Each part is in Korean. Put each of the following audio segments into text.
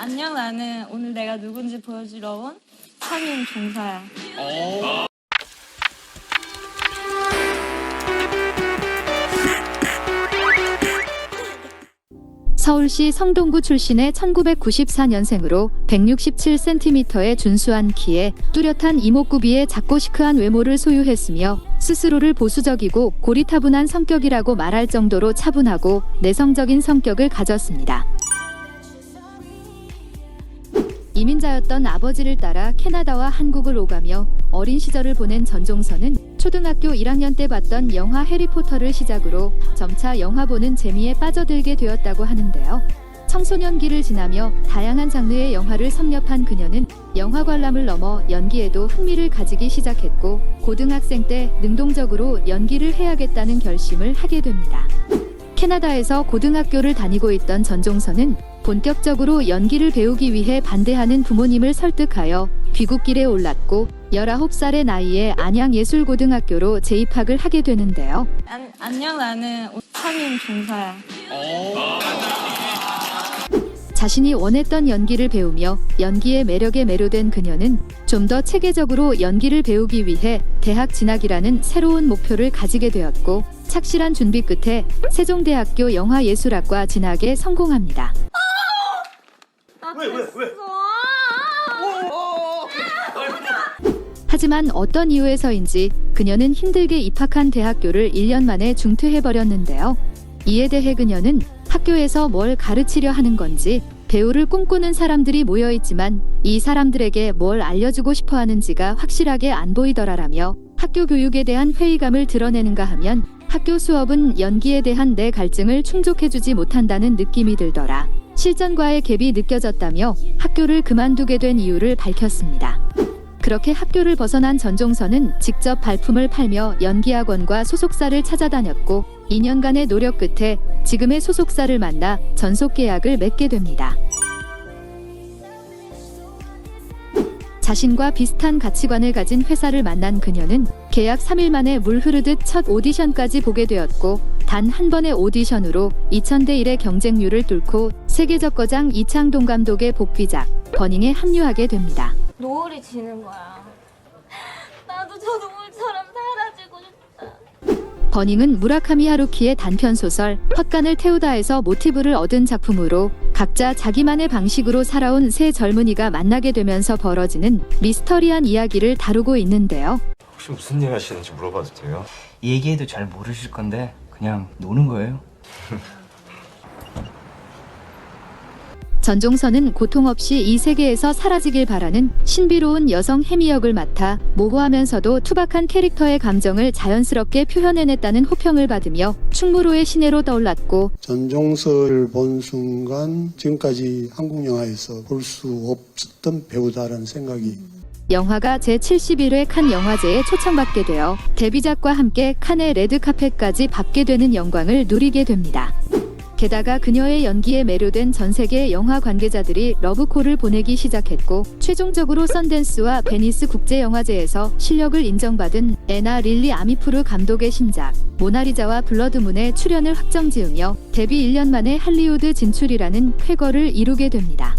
안녕, 나는 오늘 내가 누군지 보여주러 온 성인 종사야. 서울시 성동구 출신의 1994년생으로 167cm의 준수한 키에 뚜렷한 이목구비에 작고 시크한 외모를 소유했으며 스스로를 보수적이고 고리타분한 성격이라고 말할 정도로 차분하고 내성적인 성격을 가졌습니다. 이민자였던 아버지를 따라 캐나다와 한국을 오가며 어린 시절을 보낸 전종서는 초등학교 1학년 때 봤던 영화 해리포터를 시작으로 점차 영화 보는 재미에 빠져들게 되었다고 하는데요. 청소년기를 지나며 다양한 장르의 영화를 섭렵한 그녀는 영화 관람을 넘어 연기에도 흥미를 가지기 시작했고 고등학생 때 능동적으로 연기를 해야겠다는 결심을 하게 됩니다. 캐나다에서 고등학교를 다니고 있던 전종서는 본격적으로 연기를 배우기 위해 반대하는 부모님을 설득하여 귀국길에 올랐고 19살의 나이에 안양예술고등학교로 재입학을 하게 되는데요. 안녕, 나는 성인 종사야. 자신이 원했던 연기를 배우며 연기의 매력에 매료된 그녀는 좀 더 체계적으로 연기를 배우기 위해 대학 진학이라는 새로운 목표를 가지게 되었고 착실한 준비 끝에 세종대학교 영화예술학과 진학에 성공합니다. 왜? 하지만 어떤 이유에서인지 그녀는 힘들게 입학한 대학교를 1년 만에 중퇴해버렸는데요. 이에 대해 그녀는 학교에서 뭘 가르치려 하는 건지 배우를 꿈꾸는 사람들이 모여있지만 이 사람들에게 뭘 알려주고 싶어 하는지가 확실하게 안 보이더라라며 학교 교육에 대한 회의감을 드러내는가 하면 학교 수업은 연기에 대한 내 갈증을 충족해주지 못한다는 느낌이 들더라. 실전과의 갭이 느껴졌다며 학교를 그만두게 된 이유를 밝혔습니다. 그렇게 학교를 벗어난 전종서는 직접 발품을 팔며 연기학원과 소속사를 찾아다녔고 2년간의 노력 끝에 지금의 소속사를 만나 전속계약을 맺게 됩니다. 자신과 비슷한 가치관을 가진 회사를 만난 그녀는 계약 3일 만에 물 흐르듯 첫 오디션까지 보게 되었고 단 한 번의 오디션으로 2000대 1의 경쟁률을 뚫고 세계적 거장 이창동 감독의 복귀작 버닝에 합류하게 됩니다. 노을이 지는 거야. 나도 저 노을처럼 사라지고 싶다. 버닝은 무라카미 하루키의 단편소설 헛간을 태우다에서 모티브를 얻은 작품으로 각자 자기만의 방식으로 살아온 세 젊은이가 만나게 되면서 벌어지는 미스터리한 이야기를 다루고 있는데요. 혹시 무슨 일 하시는지 물어봐도 돼요? 얘기해도 잘 모르실 건데 그냥 노는 거예요. 전종서는 고통 없이 이 세계에서 사라지길 바라는 신비로운 여성 해미 역을 맡아 모호하면서도 투박한 캐릭터의 감정을 자연스럽게 표현해냈다는 호평을 받으며 충무로의 신예로 떠올랐고 전종서를 본 순간 지금까지 한국 영화에서 볼 수 없었던 배우다라는 생각이 영화가 제71회 칸 영화제에 초청받게 되어 데뷔작과 함께 칸의 레드카펫까지 밟게 되는 영광을 누리게 됩니다. 게다가 그녀의 연기에 매료된 전 세계 영화 관계자들이 러브콜을 보내기 시작했고 최종적으로 썬댄스와 베니스 국제영화제에서 실력을 인정받은 에나 릴리 아미푸르 감독의 신작 모나리자와 블러드문에 출연을 확정지으며 데뷔 1년 만에 할리우드 진출이라는 쾌거를 이루게 됩니다.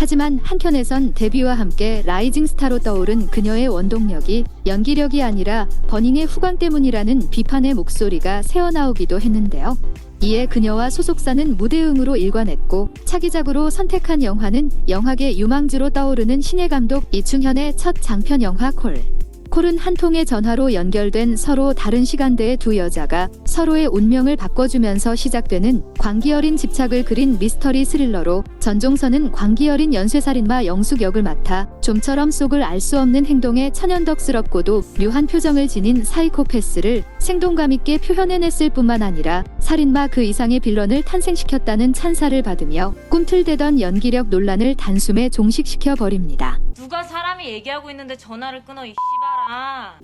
하지만 한켠에선 데뷔와 함께 라이징 스타로 떠오른 그녀의 원동력이 연기력이 아니라 버닝의 후광 때문이라는 비판의 목소리가 새어나오기도 했는데요. 이에 그녀와 소속사는 무대응으로 일관했고 차기작으로 선택한 영화는 영화계 유망주로 떠오르는 신예 감독 이충현의 첫 장편 영화 콜. 콜은 한 통의 전화로 연결된 서로 다른 시간대의 두 여자가 서로의 운명을 바꿔주면서 시작되는 광기 어린 집착을 그린 미스터리 스릴러로 전종서는 광기 어린 연쇄살인마 영숙 역을 맡아 좀처럼 속을 알 수 없는 행동에 천연덕스럽고도 묘한 표정을 지닌 사이코패스를 생동감 있게 표현해냈을 뿐만 아니라 살인마 그 이상의 빌런을 탄생시켰다는 찬사를 받으며 꿈틀대던 연기력 논란을 단숨에 종식시켜버립니다. 누가 사람이 얘기하고 있는데 전화를 끊어 이 씨발아.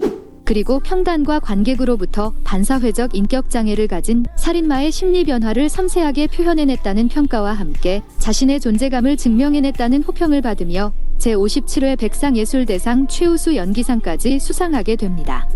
그리고 평단과 관객으로부터 반사회적 인격장애를 가진 살인마의 심리 변화를 섬세하게 표현해냈다는 평가와 함께 자신의 존재감을 증명해냈다는 호평을 받으며 제57회 백상예술대상 최우수 연기상까지 수상하게 됩니다.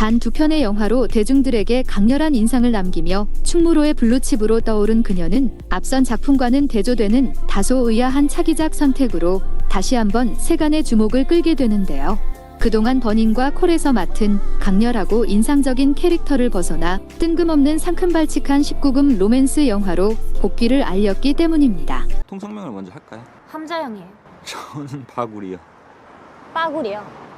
단 2편의 영화로 대중들에게 강렬한 인상을 남기며 충무로의 블루칩으로 떠오른 그녀는 앞선 작품과는 대조되는 다소 의아한 차기작 선택으로 다시 한번 세간의 주목을 끌게 되는데요. 그동안 버닝과 콜에서 맡은 강렬하고 인상적인 캐릭터를 벗어나 뜬금없는 상큼발칙한 19금 로맨스 영화로 복귀를 알렸기 때문입니다. 통성명을 먼저 할까요? 함자형이에요. 저는 바구리요. 빠구리요.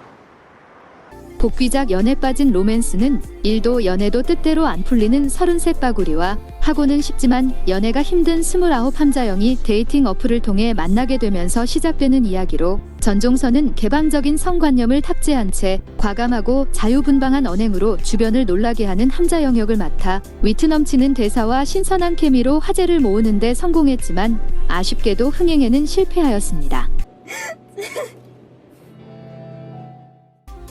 복귀작 연애 빠진 로맨스는 일도 연애도 뜻대로 안 풀리는 33 빠구리와 하고는 싶지만 연애가 힘든 29 함자영이 데이팅 어플을 통해 만나게 되면서 시작되는 이야기로 전종서는 개방적인 성관념을 탑재한 채 과감하고 자유분방한 언행으로 주변을 놀라게 하는 함자영 역을 맡아 위트 넘치는 대사와 신선한 케미로 화제를 모으는 데 성공했지만 아쉽게도 흥행에는 실패하였습니다.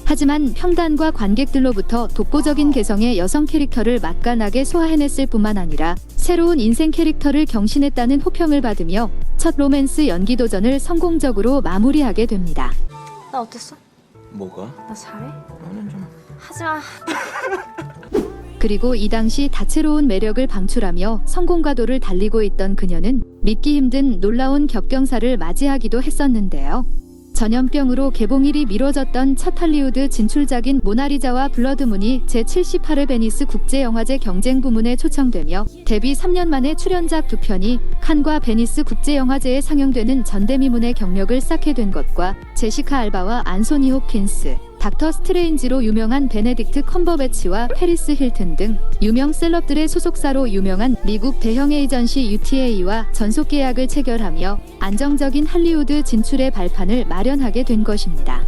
하지만 평단과 관객들로부터 독보적인 개성의 여성 캐릭터를 맛깔나게 소화해냈을 뿐만 아니라 새로운 인생 캐릭터를 경신했다는 호평을 받으며 첫 로맨스 연기 도전을 성공적으로 마무리하게 됩니다. 나 어땠어? 뭐가? 나 잘해? 나는 좀... 하지마. 그리고 이 당시 다채로운 매력을 방출하며 성공가도를 달리고 있던 그녀는 믿기 힘든 놀라운 겹경사를 맞이하기도 했었는데요. 전염병으로 개봉일이 미뤄졌던 첫 할리우드 진출작인 모나리자와 블러드문이 제78회 베니스 국제영화제 경쟁 부문에 초청되며 데뷔 3년 만에 출연작 2편이 칸과 베니스 국제영화제에 상영되는 전대미문의 경력을 쌓게 된 것과 제시카 알바와 안소니 홉킨스, 닥터 스트레인지로 유명한 베네딕트 컴버배치와 페리스 힐튼 등 유명 셀럽들의 소속사로 유명한 미국 대형 에이전시 UTA와 전속 계약을 체결하며 안정적인 할리우드 진출의 발판을 마련하게 된 것입니다.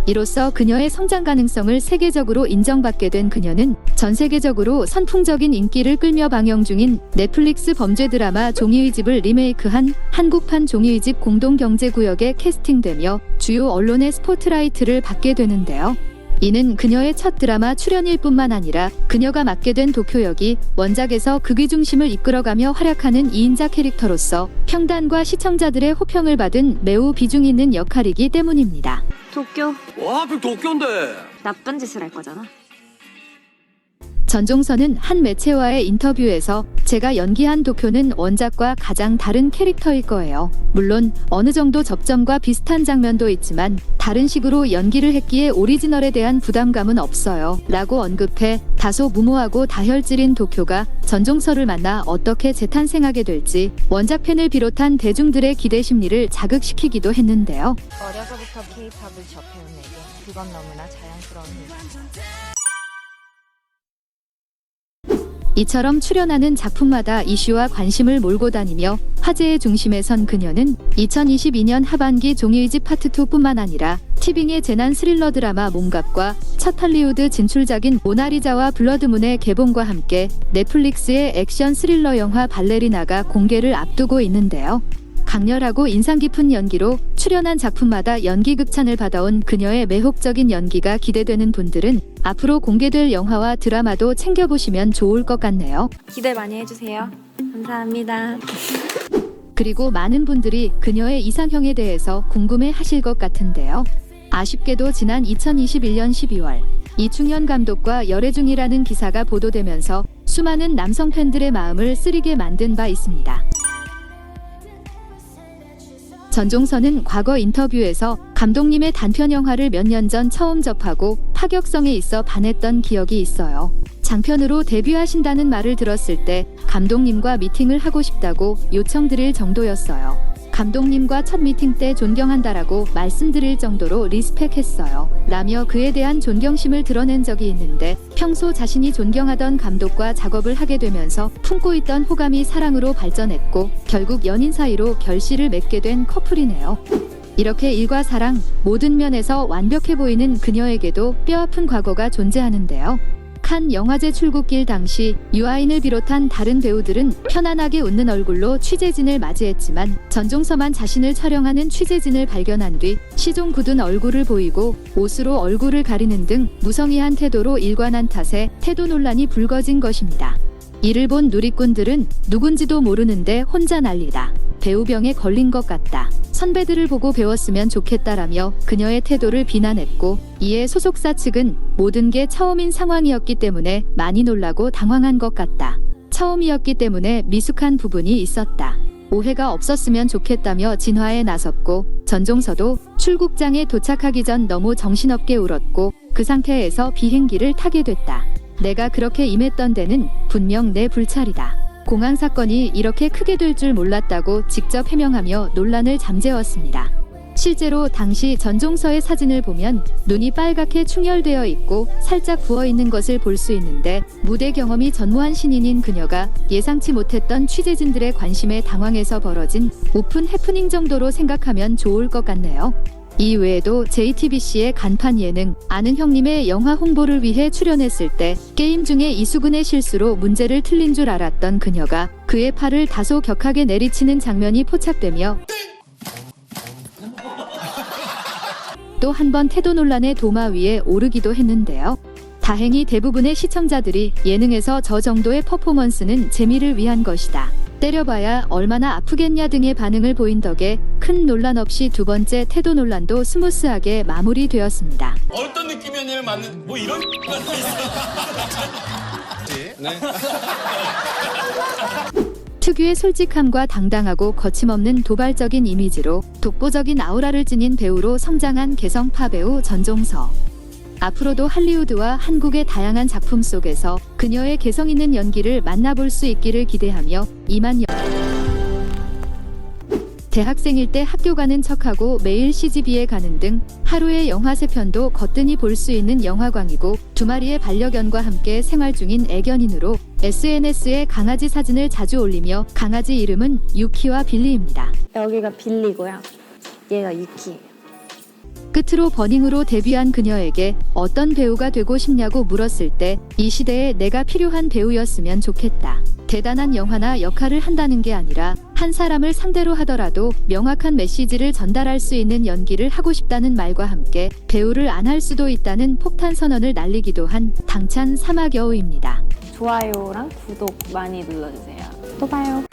이로써 그녀의 성장 가능성을 세계적으로 인정받게 된 그녀는 전 세계적으로 선풍적인 인기를 끌며 방영 중인 넷플릭스 범죄 드라마 종이의 집을 리메이크한 한국판 종이의 집 공동경제구역에 캐스팅되며 주요 언론의 스포트라이트를 받게 되는데요. 이는 그녀의 첫 드라마 출연일 뿐만 아니라 그녀가 맡게 된 도쿄 역이 원작에서 극의 중심을 이끌어가며 활약하는 2인자 캐릭터로서 평단과 시청자들의 호평을 받은 매우 비중 있는 역할이기 때문입니다. 도쿄. 와, 하필 도쿄인데. 나쁜 짓을 할 거잖아. 전종서는 한 매체와의 인터뷰에서 제가 연기한 도쿄는 원작과 가장 다른 캐릭터일 거예요. 물론 어느 정도 접점과 비슷한 장면도 있지만 다른 식으로 연기를 했기에 오리지널에 대한 부담감은 없어요. 라고 언급해 다소 무모하고 다혈질인 도쿄가 전종서를 만나 어떻게 재탄생하게 될지 원작 팬을 비롯한 대중들의 기대 심리를 자극시키기도 했는데요. 어려서부터 K-팝을 접해온 내게 그건 너무나 자연스러운 일. 이처럼 출연하는 작품마다 이슈와 관심을 몰고 다니며 화제의 중심에 선 그녀는 2022년 하반기 종이의 집 파트 2뿐만 아니라 티빙의 재난 스릴러 드라마 몸값과 첫 할리우드 진출작인 모나리자와 블러드문의 개봉과 함께 넷플릭스의 액션 스릴러 영화 발레리나가 공개를 앞두고 있는데요. 강렬하고 인상 깊은 연기로 출연한 작품마다 연기 극찬을 받아온 그녀의 매혹적인 연기가 기대되는 분들은 앞으로 공개될 영화와 드라마도 챙겨보시면 좋을 것 같네요. 기대 많이 해주세요. 감사합니다. 그리고 많은 분들이 그녀의 이상형에 대해서 궁금해 하실 것 같은데요. 아쉽게도 지난 2021년 12월 이충현 감독과 열애 중이라는 기사가 보도되면서 수많은 남성 팬들의 마음을 쓰리게 만든 바 있습니다. 전종서는 과거 인터뷰에서 감독님의 단편 영화를 몇 년 전 처음 접하고 파격성에 있어 반했던 기억이 있어요. 장편으로 데뷔하신다는 말을 들었을 때 감독님과 미팅을 하고 싶다고 요청드릴 정도였어요. 감독님과 첫 미팅 때 존경한다라고 말씀드릴 정도로 리스펙했어요. 라며 그에 대한 존경심을 드러낸 적이 있는데 평소 자신이 존경하던 감독과 작업을 하게 되면서 품고 있던 호감이 사랑으로 발전했고 결국 연인 사이로 결실을 맺게 된 커플이네요. 이렇게 일과 사랑 모든 면에서 완벽해 보이는 그녀에게도 뼈아픈 과거가 존재하는데요. 칸 영화제 출국길 당시 유아인을 비롯한 다른 배우들은 편안하게 웃는 얼굴로 취재진을 맞이했지만 전종서만 자신을 촬영하는 취재진을 발견한 뒤 시종 굳은 얼굴을 보이고 옷으로 얼굴을 가리는 등 무성의한 태도로 일관한 탓에 태도 논란이 불거진 것입니다. 이를 본 누리꾼들은 누군지도 모르는데 혼자 난리다. 배우병에 걸린 것 같다. 선배들을 보고 배웠으면 좋겠다라며 그녀의 태도를 비난했고, 이에 소속사 측은 모든 게 처음인 상황이었기 때문에 많이 놀라고 당황한 것 같다. 처음이었기 때문에 미숙한 부분이 있었다. 오해가 없었으면 좋겠다며 진화에 나섰고, 전종서도 출국장에 도착하기 전 너무 정신없게 울었고 그 상태에서 비행기를 타게 됐다. 내가 그렇게 임했던 데는 분명 내 불찰이다. 공항 사건이 이렇게 크게 될 줄 몰랐다고 직접 해명하며 논란을 잠재웠습니다. 실제로 당시 전종서의 사진을 보면 눈이 빨갛게 충혈되어 있고 살짝 부어 있는 것을 볼 수 있는데, 무대 경험이 전무한 신인인 그녀가 예상치 못했던 취재진들의 관심에 당황해서 벌어진 오픈 해프닝 정도로 생각하면 좋을 것 같네요. 이 외에도 JTBC의 간판 예능 아는 형님의 영화 홍보를 위해 출연했을 때 게임 중에 이수근의 실수로 문제를 틀린 줄 알았던 그녀가 그의 팔을 다소 격하게 내리치는 장면이 포착되며 또 한 번 태도 논란의 도마 위에 오르기도 했는데요. 다행히 대부분의 시청자들이 예능에서 저 정도의 퍼포먼스는 재미를 위한 것이다, 때려봐야 얼마나 아프겠냐 등의 반응을 보인 덕에 큰 논란 없이 두 번째 태도 논란도 스무스하게 마무리되었습니다. 어떤 느낌이었냐면 맞는 뭐 이런 특유의 솔직함과 당당하고 거침없는 도발적인 이미지로 독보적인 아우라를 지닌 배우로 성장한 개성파 배우 전종서. 앞으로도 할리우드와 한국의 다양한 작품 속에서 그녀의 개성 있는 연기를 만나볼 수 있기를 기대하며 이만 대학생일 때 학교 가는 척하고 매일 CGV에 가는 등 하루에 영화 3편도 거뜬히 볼 수 있는 영화광이고, 2마리의 반려견과 함께 생활 중인 애견인으로 SNS에 강아지 사진을 자주 올리며 강아지 이름은 유키와 빌리입니다. 여기가 빌리고요. 얘가 유키. 끝으로 버닝으로 데뷔한 그녀에게 어떤 배우가 되고 싶냐고 물었을 때 이 시대에 내가 필요한 배우였으면 좋겠다. 대단한 영화나 역할을 한다는 게 아니라 한 사람을 상대로 하더라도 명확한 메시지를 전달할 수 있는 연기를 하고 싶다는 말과 함께 배우를 안 할 수도 있다는 폭탄 선언을 날리기도 한 당찬 사막여우입니다. 좋아요랑 구독 많이 눌러주세요. 또 봐요.